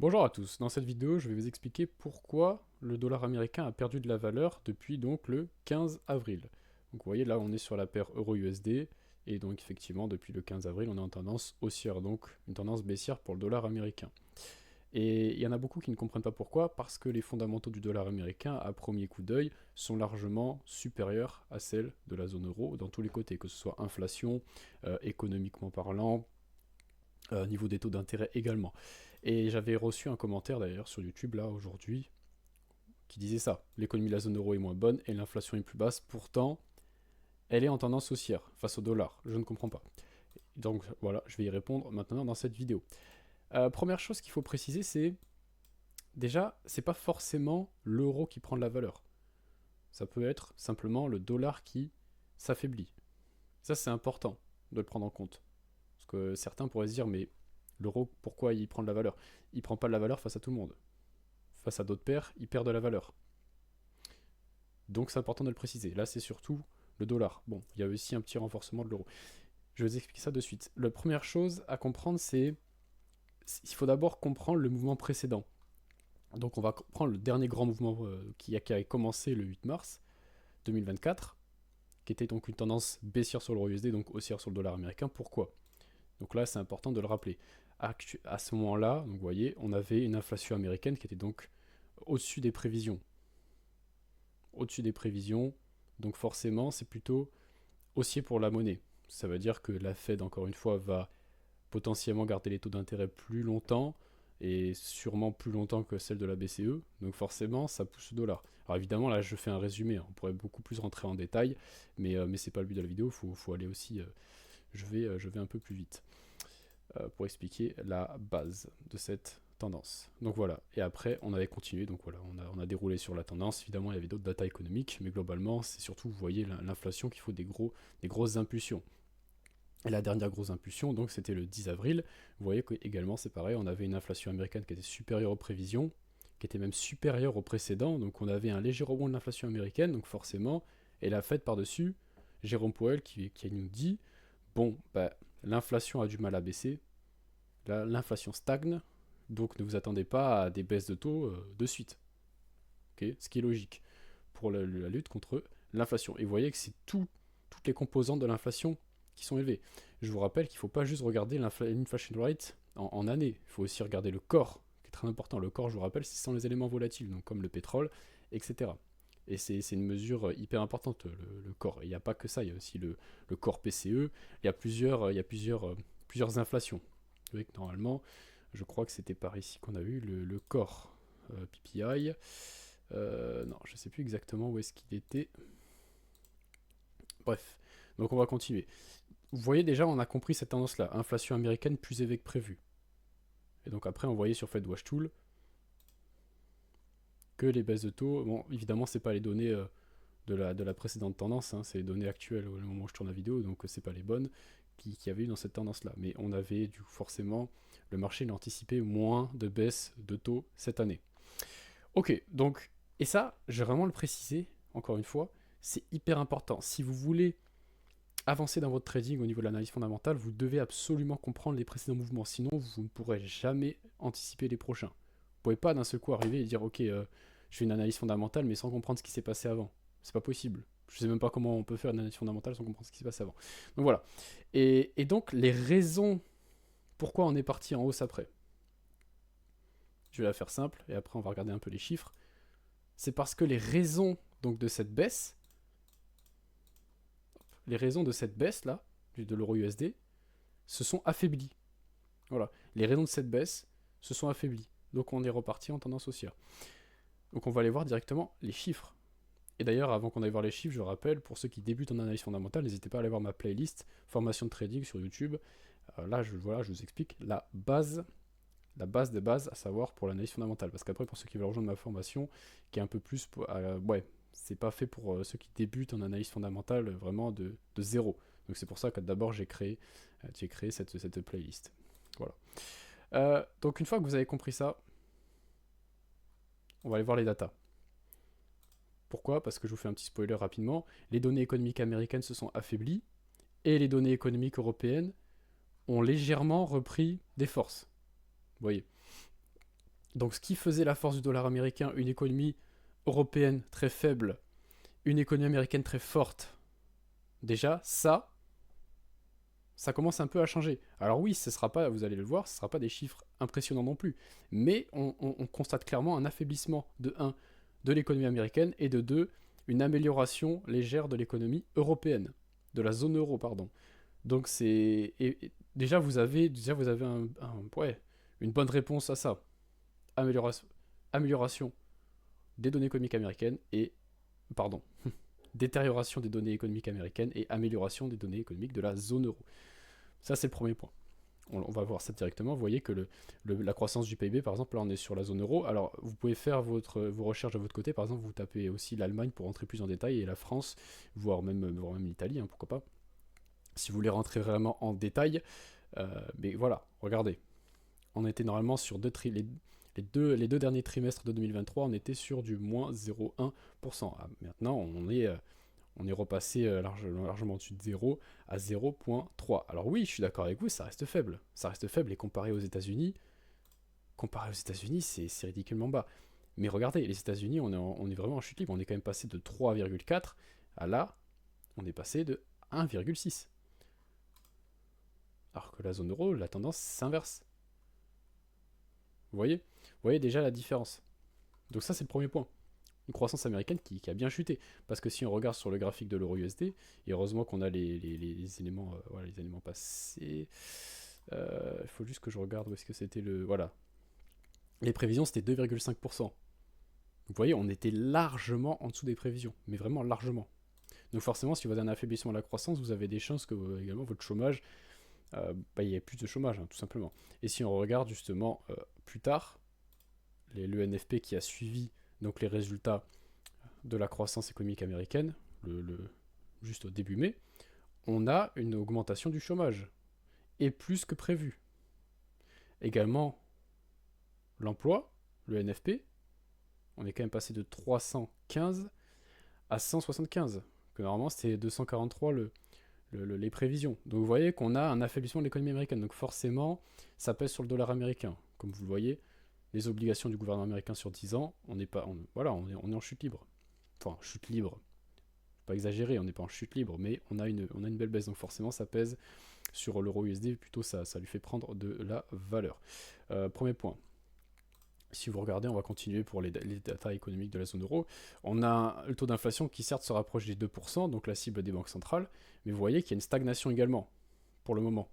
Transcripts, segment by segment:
Bonjour à tous, dans cette vidéo je vais vous expliquer pourquoi le dollar américain a perdu de la valeur depuis donc le 15 avril. Donc vous voyez là on est sur la paire euro-USD et donc effectivement depuis le 15 avril on est en tendance haussière, donc une tendance baissière pour le dollar américain. Et il y en a beaucoup qui ne comprennent pas pourquoi, parce que les fondamentaux du dollar américain à premier coup d'œil sont largement supérieurs à celles de la zone euro dans tous les côtés, que ce soit inflation, économiquement parlant, niveau des taux d'intérêt également. Et j'avais reçu un commentaire d'ailleurs sur YouTube là aujourd'hui qui disait ça. L'économie de la zone euro est moins bonne et l'inflation est plus basse. Pourtant, elle est en tendance haussière face au dollar. Je ne comprends pas. Donc voilà, je vais y répondre maintenant dans cette vidéo. Première chose qu'il faut préciser, c'est déjà, c'est pas forcément l'euro qui prend de la valeur. Ça peut être simplement le dollar qui s'affaiblit. Ça, c'est important de le prendre en compte. Parce que certains pourraient se dire, mais l'euro, pourquoi il prend de la valeur? Il prend pas de la valeur face à tout le monde. Face à d'autres paires, il perd de la valeur. Donc c'est important de le préciser. Là, c'est surtout le dollar. Bon, il y a aussi un petit renforcement de l'euro. Je vais vous expliquer ça de suite. La première chose à comprendre, c'est il faut d'abord comprendre le mouvement précédent. Donc on va prendre le dernier grand mouvement qui a commencé le 8 mars 2024, qui était donc une tendance baissière sur l'euro USD, donc haussière sur le dollar américain. Pourquoi? Donc là, c'est important de le rappeler. À ce moment-là, donc vous voyez, on avait une inflation américaine qui était donc au-dessus des prévisions. Au-dessus des prévisions, donc forcément, c'est plutôt haussier pour la monnaie. Ça veut dire que la Fed, encore une fois, va potentiellement garder les taux d'intérêt plus longtemps, et sûrement plus longtemps que celle de la BCE, donc forcément, ça pousse le dollar. Alors évidemment, là, je fais un résumé, hein. On pourrait beaucoup plus rentrer en détail, mais c'est pas le but de la vidéo, faut aller aussi... je vais un peu plus vite pour expliquer la base de cette tendance. Donc voilà, et après on avait continué, donc voilà, on a déroulé sur la tendance. Évidemment, il y avait d'autres data économiques, mais globalement, c'est surtout, vous voyez, l'inflation qu'il faut des grosses impulsions. Et la dernière grosse impulsion, donc c'était le 10 avril. Vous voyez que également c'est pareil, on avait une inflation américaine qui était supérieure aux prévisions, qui était même supérieure aux précédents, donc on avait un léger rebond de l'inflation américaine, donc forcément, et la Fed par-dessus, Jérôme Powell qui nous dit, bon, bah, l'inflation a du mal à baisser, l'inflation stagne, donc ne vous attendez pas à des baisses de taux de suite. Okay, ce qui est logique pour la lutte contre l'inflation. Et vous voyez que c'est toutes les composantes de l'inflation qui sont élevées. Je vous rappelle qu'il ne faut pas juste regarder l'inflation rate en années, il faut aussi regarder le corps, qui est très important. Le corps, je vous rappelle, c'est sans les éléments volatiles, donc comme le pétrole, etc. Et c'est une mesure hyper importante, le corps. Et il n'y a pas que ça, il y a aussi le corps PCE, il y a plusieurs inflations. Vous voyez que normalement, je crois que c'était par ici qu'on a eu le corps PPI. Non, je ne sais plus exactement où est-ce qu'il était. Bref, donc on va continuer. Vous voyez déjà, on a compris cette tendance-là. Inflation américaine plus élevée que prévu. Et donc après, on voyait sur FedWatch Tool que les baisses de taux, bon, évidemment, c'est pas les données de la précédente tendance, hein, c'est les données actuelles au moment où je tourne la vidéo, donc c'est pas les bonnes qui avait eu dans cette tendance-là. Mais on avait du coup, forcément, le marché anticipé moins de baisse de taux cette année. Ok, donc, et ça, je vais vraiment le préciser, encore une fois, c'est hyper important. Si vous voulez avancer dans votre trading au niveau de l'analyse fondamentale, vous devez absolument comprendre les précédents mouvements, sinon vous ne pourrez jamais anticiper les prochains. Vous ne pouvez pas d'un seul coup arriver et dire ok, je fais une analyse fondamentale mais sans comprendre ce qui s'est passé avant. C'est pas possible. Je sais même pas comment on peut faire une analyse fondamentale sans comprendre ce qui s'est passé avant. Donc voilà. Et donc les raisons pourquoi on est parti en hausse après. Je vais la faire simple et après on va regarder un peu les chiffres. C'est parce que donc de cette baisse, les raisons de cette baisse là, de l'euro USD, se sont affaiblies. Voilà. Les raisons de cette baisse se sont affaiblies. Donc on est reparti en tendance haussière. Donc on va aller voir directement les chiffres. Et d'ailleurs, avant qu'on aille voir les chiffres, je rappelle, pour ceux qui débutent en analyse fondamentale, n'hésitez pas à aller voir ma playlist formation de trading sur YouTube. Là, je vous explique la base des bases, à savoir pour l'analyse fondamentale. Parce qu'après, pour ceux qui veulent rejoindre ma formation, qui est un peu plus... ouais, c'est pas fait pour ceux qui débutent en analyse fondamentale vraiment de zéro. Donc c'est pour ça que d'abord j'ai créé cette playlist. Voilà. Donc une fois que vous avez compris ça, on va aller voir les datas. Pourquoi? Parce que je vous fais un petit spoiler rapidement. Les données économiques américaines se sont affaiblies et les données économiques européennes ont légèrement repris des forces. Vous voyez. Donc ce qui faisait la force du dollar américain, une économie européenne très faible, une économie américaine très forte, déjà, ça commence un peu à changer. Alors oui, ce sera pas, vous allez le voir, ce ne sera pas des chiffres impressionnants non plus. Mais on constate clairement un affaiblissement de 1 de l'économie américaine et de 2 une amélioration légère de l'économie européenne, de la zone euro, pardon. Donc déjà vous avez ouais, une bonne réponse à ça. Amélioration, amélioration des données économiques américaines et pardon, détérioration des données économiques américaines et amélioration des données économiques de la zone euro. Ça, c'est le premier point. On va voir ça directement. Vous voyez que la croissance du PIB, par exemple, là, on est sur la zone euro. Alors, vous pouvez faire vos recherches de votre côté. Par exemple, vous tapez aussi l'Allemagne pour rentrer plus en détail et la France, voire même l'Italie, hein, pourquoi pas. Si vous voulez rentrer vraiment en détail, mais voilà, regardez. On était normalement sur les deux derniers trimestres de 2023, on était sur du moins 0,1%. Ah, maintenant, on est repassé largement au-dessus de 0 à 0,3. Alors oui, je suis d'accord avec vous, ça reste faible. Ça reste faible et comparé aux États-Unis, c'est ridiculement bas. Mais regardez, les États-Unis, on est vraiment en chute libre. On est quand même passé de 3,4 à là, on est passé de 1,6. Alors que la zone euro, la tendance s'inverse. Vous voyez déjà la différence. Donc ça, c'est le premier point. Une croissance américaine qui a bien chuté. Parce que si on regarde sur le graphique de l'euro USD, et heureusement qu'on a les éléments, voilà, les éléments passés. Il faut juste que je regarde où est-ce que c'était le. Voilà. Les prévisions, c'était 2,5%. Vous voyez, on était largement en dessous des prévisions. Mais vraiment largement. Donc forcément, si vous avez un affaiblissement de la croissance, vous avez des chances que également votre chômage, il y ait plus de chômage, hein, tout simplement. Et si on regarde justement plus tard, l'ENFP qui a suivi donc les résultats de la croissance économique américaine, juste au début mai, on a une augmentation du chômage, et plus que prévu. Également, l'emploi, le NFP, on est quand même passé de 315 à 175, que normalement c'était 243 les prévisions. Donc vous voyez qu'on a un affaiblissement de l'économie américaine, donc forcément ça pèse sur le dollar américain. Comme vous le voyez, les obligations du gouvernement américain sur 10 ans, on est en chute libre. Enfin, chute libre, pas exagéré, on n'est pas en chute libre, mais on a une belle baisse, donc forcément ça pèse sur l'euro USD, plutôt ça lui fait prendre de la valeur. Premier point. Si vous regardez, on va continuer pour les data économiques de la zone euro. On a le taux d'inflation qui certes se rapproche des 2%, donc la cible des banques centrales, mais vous voyez qu'il y a une stagnation également, pour le moment.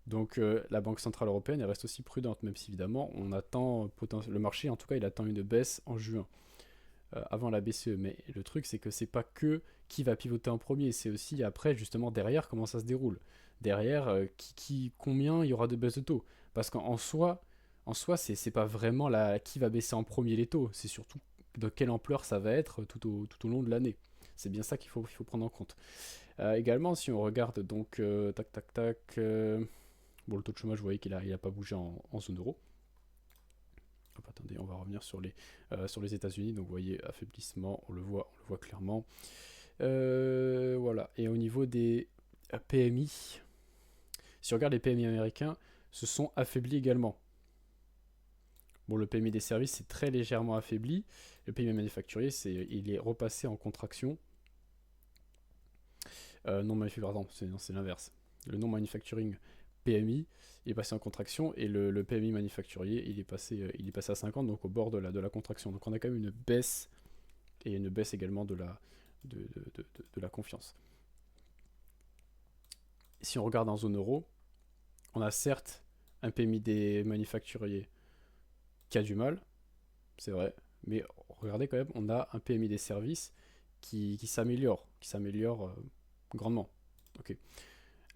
Donc la Banque Centrale Européenne elle reste aussi prudente, même si évidemment on attend, le marché en tout cas il attend une baisse en juin, avant la BCE. Mais le truc c'est que c'est pas que qui va pivoter en premier, c'est aussi après justement derrière comment ça se déroule. Derrière, combien il y aura de baisse de taux. Parce qu'en soi, c'est pas vraiment qui va baisser en premier les taux, c'est surtout de quelle ampleur ça va être tout au long de l'année. C'est bien ça qu'il faut prendre en compte. Également, si on regarde donc, tac tac tac, bon, le taux de chômage, vous voyez qu'il a pas bougé en zone euro. Hop, attendez, on va revenir sur les États-Unis. Donc vous voyez, affaiblissement, on le voit clairement. Voilà. Et au niveau des PMI, si on regarde les PMI américains, se sont affaiblis également. Bon, le PMI des services c'est très légèrement affaibli. Le PMI manufacturier, il est repassé en contraction. Non manufacturier, pardon, c'est l'inverse. Le non manufacturing PMI est passé en contraction et le PMI manufacturier il est passé à 50, donc au bord de la contraction. Donc on a quand même une baisse et une baisse également de la confiance. Si on regarde en zone euro, on a certes un PMI des manufacturiers qui a du mal, c'est vrai, mais regardez quand même, on a un PMI des services qui s'améliore grandement. Ok.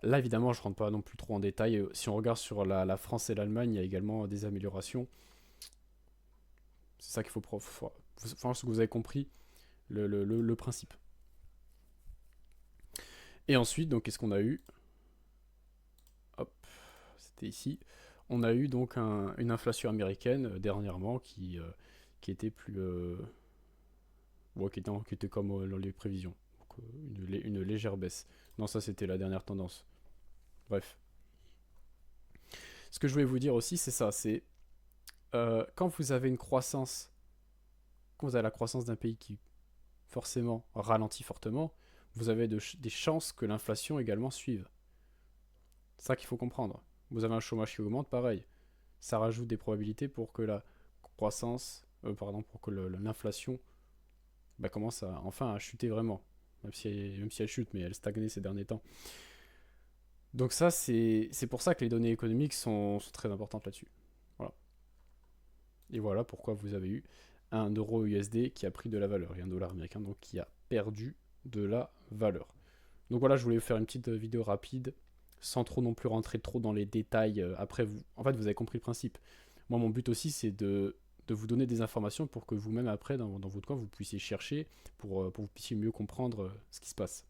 Là, évidemment, je ne rentre pas non plus trop en détail. Si on regarde sur la France et l'Allemagne, il y a également des améliorations. C'est ça qu'il faut... Je pense que vous avez compris le principe. Et ensuite, donc, qu'est-ce qu'on a eu? Hop, c'était ici. On a eu donc une inflation américaine dernièrement qui était plus... qui était comme dans les prévisions. Donc, une légère baisse. Non, ça, c'était la dernière tendance. Bref. Ce que je voulais vous dire aussi, c'est ça, c'est quand vous avez une croissance, quand vous avez la croissance d'un pays qui forcément ralentit fortement, vous avez des chances que l'inflation également suive. C'est ça qu'il faut comprendre. Vous avez un chômage qui augmente, pareil. Ça rajoute des probabilités pour que la croissance, pour que l'inflation commence enfin à chuter vraiment. Même si elle chute, mais elle stagnait ces derniers temps. Donc ça, c'est pour ça que les données économiques sont très importantes là-dessus. Voilà. Et voilà pourquoi vous avez eu un euro USD qui a pris de la valeur et un dollar américain donc qui a perdu de la valeur. Donc voilà, je voulais vous faire une petite vidéo rapide sans trop non plus rentrer trop dans les détails. Après, en fait, vous avez compris le principe. Moi, mon but aussi, c'est de vous donner des informations pour que vous-même, après, dans votre coin, vous puissiez chercher pour que vous puissiez mieux comprendre ce qui se passe.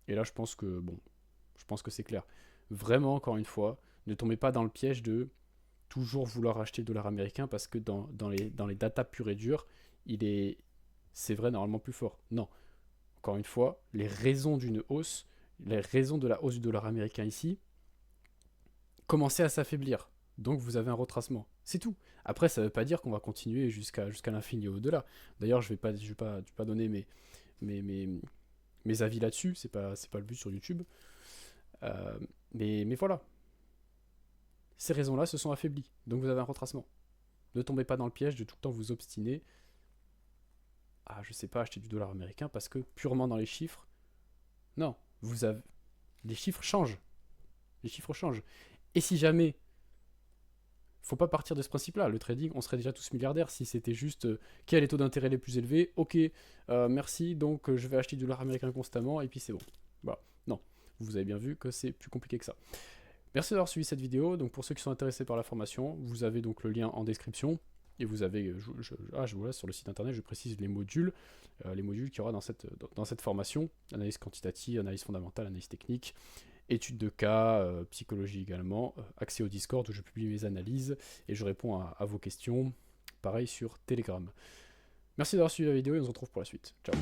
Et là, je pense que c'est clair. Vraiment, encore une fois, ne tombez pas dans le piège de toujours vouloir acheter le dollar américain parce que dans les datas pures et dures, c'est vrai normalement plus fort. Non. Encore une fois, les raisons d'une hausse, les raisons de la hausse du dollar américain ici, commençaient à s'affaiblir. Donc vous avez un retracement. C'est tout. Après, ça ne veut pas dire qu'on va continuer jusqu'à l'infini au-delà. D'ailleurs, je ne vais pas donner mes avis là-dessus. C'est pas le but sur YouTube. Mais voilà. Ces raisons-là se sont affaiblies. Donc vous avez un retracement. Ne tombez pas dans le piège de tout le temps vous obstiner à, je sais pas, acheter du dollar américain parce que purement dans les chiffres, non, les chiffres changent. Les chiffres changent. Et si jamais, faut pas partir de ce principe-là. Le trading, on serait déjà tous milliardaires si c'était juste quel est les taux d'intérêt les plus élevés. Ok, merci, donc je vais acheter du dollar américain constamment et puis c'est bon. Voilà. Non, vous avez bien vu que c'est plus compliqué que ça. Merci d'avoir suivi cette vidéo. Donc pour ceux qui sont intéressés par la formation, vous avez donc le lien en description. Et vous avez, voilà, sur le site internet, je précise les modules qu'il y aura dans cette formation. Analyse quantitative, analyse fondamentale, analyse technique, études de cas, psychologie également, accès au Discord où je publie mes analyses et je réponds à vos questions. Pareil sur Telegram. Merci d'avoir suivi la vidéo et on se retrouve pour la suite. Ciao.